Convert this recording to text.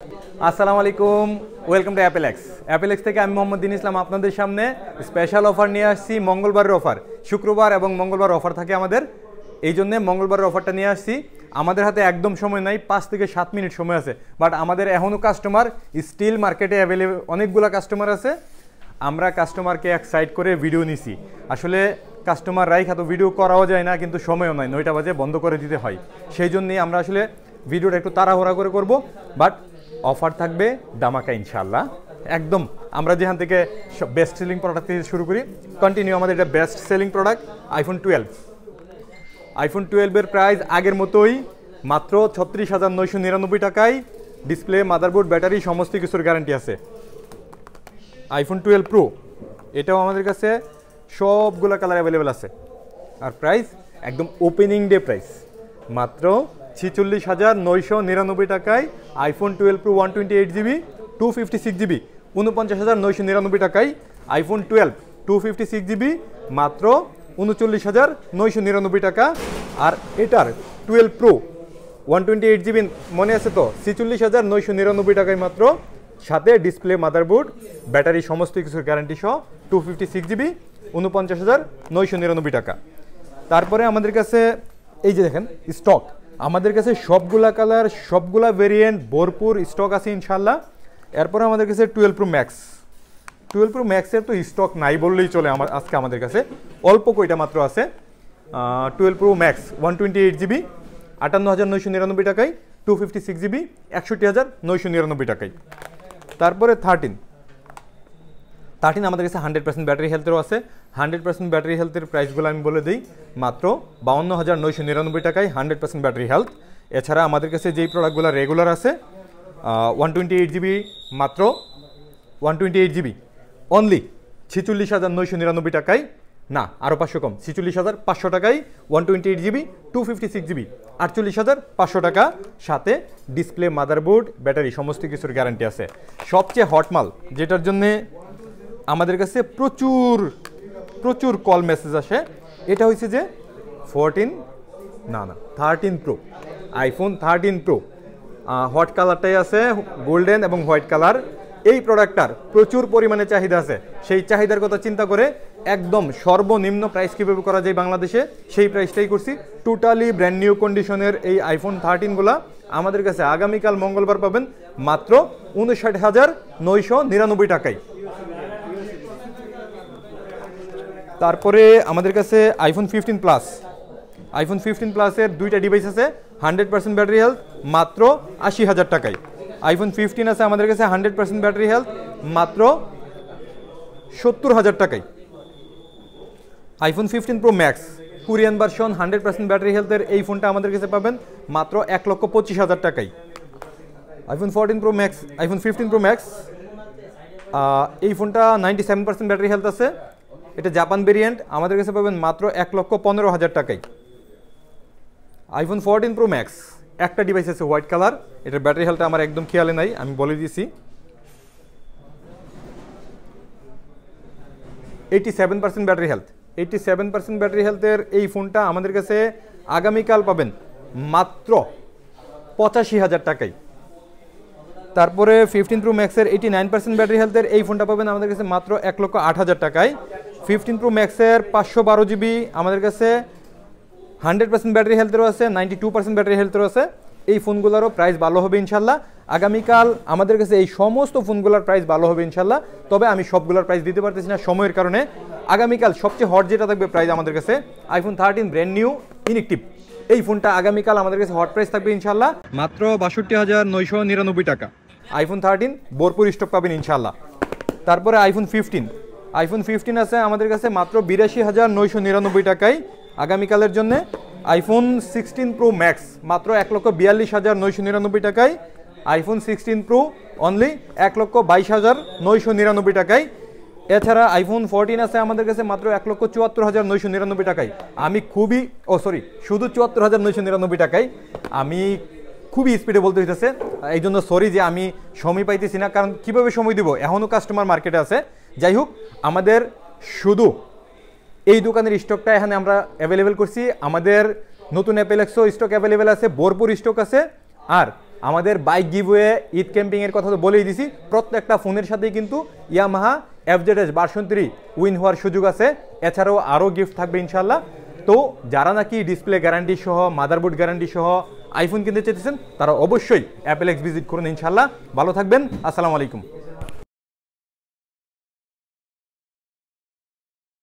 আসসালামু আলাইকুম, welcome to অ্যাপেলেক্স। অ্যাপেলেক্স থেকে আমি মোহাম্মদ দিন ইসলাম আপনাদের সামনে স্পেশাল অফার নিয়ে আসছি। মঙ্গলবারের অফার, শুক্রবার এবং মঙ্গলবার অফার থাকে আমাদের, এই জন্যে মঙ্গলবারের অফারটা নিয়ে আসছি। আমাদের হাতে একদম সময় নাই, 5 থেকে 7 মিনিট সময় আছে, বাট আমাদের এখনও কাস্টমার স্টিল মার্কেটে অ্যাভেলেবেল, অনেকগুলো কাস্টমার আছে। আমরা কাস্টমারকে এক সাইড করে ভিডিও নিছি। আসলে কাস্টমার রাইখা তো ভিডিও করাও যায় না, কিন্তু সময়ও নাই, 9টা বাজে বন্ধ করে দিতে হয়। সেই জন্যই আমরা আসলে ভিডিওটা একটু তাড়াহুড়া করে করব, বাট অফার থাকবে দামাকা ইনশাআল্লাহ। একদম আমরা যেখান থেকে বেস্ট সেলিং প্রোডাক্ট থেকে শুরু করি, কন্টিনিউ আমাদের এটা best selling product iPhone 12। IPhone 12-এর প্রাইস আগের মতোই, মাত্র 36,999 টাকায়। ডিসপ্লে, মাদারবোর্ড, ব্যাটারি সমস্ত কিছুর গ্যারান্টি আছে। আইফোন 12 প্রো, এটাও আমাদের কাছে সবগুলো কালার অ্যাভেলেবেল আছে। আর প্রাইস একদম ওপেনিং ডে প্রাইস, মাত্র 46,999 টাকায় আইফোন 12 প্রো 128GB 256GB 49,999 টাকায়। আইফোন 12 256GB মাত্র 39,999 টাকা। আর এটার 12 প্রো 128GB মনে আছে তো, 46,999 টাকায় মাত্র, সাথে ডিসপ্লে, মাদারবোর্ড, ব্যাটারি সমস্ত কিছুর গ্যারান্টি সহ 256GB 49,999 টাকা। তারপরে আমাদের কাছে এই যে দেখেন স্টক, আমাদের কাছে সবগুলা কালার, সবগুলা ভেরিয়েন্ট ভরপুর স্টক আছে ইনশাল্লাহ। এরপরে আমাদের কাছে 12 প্রো ম্যাক্স, 12 প্রো ম্যাক্সের তো স্টক নাই বললেই চলে। আজকে আমাদের কাছে অল্প কয়টা মাত্র আছে। 12 প্রো ম্যাক্স 128GB 58,999 টাকায়, 256GB 61,999 টাকায়। তারপরে 13 আমাদের কাছে 100% ব্যাটারি হেলথেরও আছে। 100% ব্যাটারি হেলথের প্রাইসগুলো আমি বলে দিই, মাত্র 52,999 টাকায় 100% ব্যাটারি হেলথ। এছাড়া আমাদের কাছে যেই প্রোডাক্টগুলো রেগুলার আছে, 128GB মাত্র 128GB অনলি 46,999 টাকায়, না আরও 500 কম, 46,500 টাকায় 128GB 256GB 48,500 টাকা। সাথে ডিসপ্লে, মাদারবোর্ড, ব্যাটারি সমস্ত কিছুর গ্যারান্টি আছে। সবচেয়ে হট মাল, যেটার জন্যে আমাদের কাছে প্রচুর প্রচুর কল মেসেজ আসে, এটা হচ্ছে যে 13 প্রো, আইফোন 13 প্রো। হট কালারটাই আছে, গোল্ডেন এবং হোয়াইট কালার। এই প্রোডাক্টটার প্রচুর পরিমাণে চাহিদা আছে। সেই চাহিদার কথা চিন্তা করে একদম সর্বনিম্ন প্রাইস কীভাবে করা যায় বাংলাদেশে, সেই প্রাইসটাই করছি। টোটালি ব্র্যান্ড নিউ কন্ডিশনের এই আইফোন 13গুলা আমাদের কাছে আগামীকাল মঙ্গলবার পাবেন মাত্র 59,999 টাকায়। তারপরে আমাদের কাছে আইফোন 15 প্লাস, আইফোন 15 প্লাসের 2টা ডিভাইস আছে, 100% ব্যাটারি হেলথ মাত্র 80,000 টাকায়। আইফোন 15 আছে আমাদের কাছে 100% ব্যাটারি হেলথ মাত্র 70,000 টাকায়। IPhone 15 pro max Korean version 100% battery হেলথের এই ফোনটা আমাদের কাছে পাবেন মাত্র 1,25,000 টাকায়। IPhone 14 pro max, iPhone 15 pro max, এই ফোনটা 97% ব্যাটারি হেলথ আছে। এটা জাপান ভেরিয়েন্ট, আমাদের কাছে পাবেন মাত্র 1,15,000 টাকায়। আইফোন 14 প্রো ম্যাক্স, একটা ডিভাইস আছে হোয়াইট কালার, এটার ব্যাটারি হেলথটা আমার একদম খেয়ালে নাই, আমি বলে দিয়েছি। 87% ব্যাটারি হেলথ, 87% ব্যাটারি হেলথের এই ফোনটা আমাদের কাছে আগামীকাল পাবেন মাত্র 85,000 টাকায়। তারপরে 15 প্রো ম্যাক্সের 89% ব্যাটারি হেলথের এই ফোনটা পাবেন আমাদের কাছে মাত্র 1,08,000 টাকায়। 15 প্রো ম্যাক্সের 512GB আমাদের কাছে 100% ব্যাটারি হেলথেরও আছে, 92% ব্যাটারি হেলথেরও আছে। এই ফোনগুলোরও প্রাইস ভালো হবে ইনশাল্লাহ। আগামীকাল আমাদের কাছে এই সমস্ত ফোনগুলোর প্রাইস ভালো হবে ইনশাল্লাহ। তবে আমি সবগুলোর প্রাইস দিতে পারতেছি না সময়ের কারণে। আগামীকাল সবচেয়ে হট যেটা থাকবে প্রাইস আমাদের কাছে, আইফোন 13 ব্র্যান্ড নিউ ইনএক্টিভ, এই ফোনটা আগামীকাল আমাদের কাছে হট প্রাইস থাকবে ইনশাল্লাহ মাত্র 62,999 টাকা। আইফোন 13 ভরপুর স্টক পাবেন ইনশাল্লাহ। তারপরে আইফোন 15, আইফোন 15 আছে আমাদের কাছে মাত্র 82,999 টাকায় আগামীকালের জন্য। আইফোন 16 প্রো ম্যাক্স মাত্র 1,42,999 টাকায়। আইফোন 16 প্রো অনলি 1,22,999 টাকায়। এছাড়া আইফোন 14 আছে আমাদের কাছে মাত্র 1,74,999 টাকায়। আমি খুবই শুধু 74,999 টাকায়। আমি খুবই স্পিডে বলতে হইতেছে, এই জন্য সরি যে আমি সময় পাইতেছি না, কারণ কীভাবে সময় দিব, এখনও কাস্টমার মার্কেটে আছে। যাই হোক, আমাদের শুধু এই দোকানের স্টকটা এখানে আমরা অ্যাভেলেবেল করছি। আমাদের নতুন অ্যাপেলেক্সও স্টক অ্যাভেলেবেল আছে, ভরপুর স্টক আছে। আর আমাদের বাইক গিভওয়ে ঈদ ক্যাম্পিংয়ের কথা তো বলেই দিছি, প্রত্যেকটা ফোনের সাথেই কিন্তু ইয়ামাহা FZS ভার্সন 3 উইন হওয়ার সুযোগ আছে। এছাড়াও আরও গিফট থাকবে ইনশাল্লাহ। তো যারা নাকি ডিসপ্লে গ্যারান্টি সহ, মাদারবোর্ড গ্যারান্টি সহ আইফোন কিনতে চাইতেছেন, তারা অবশ্যই অ্যাপেলেক্স ভিজিট করুন ইনশাল্লাহ। ভালো থাকবেন, আসসালামু আলাইকুম।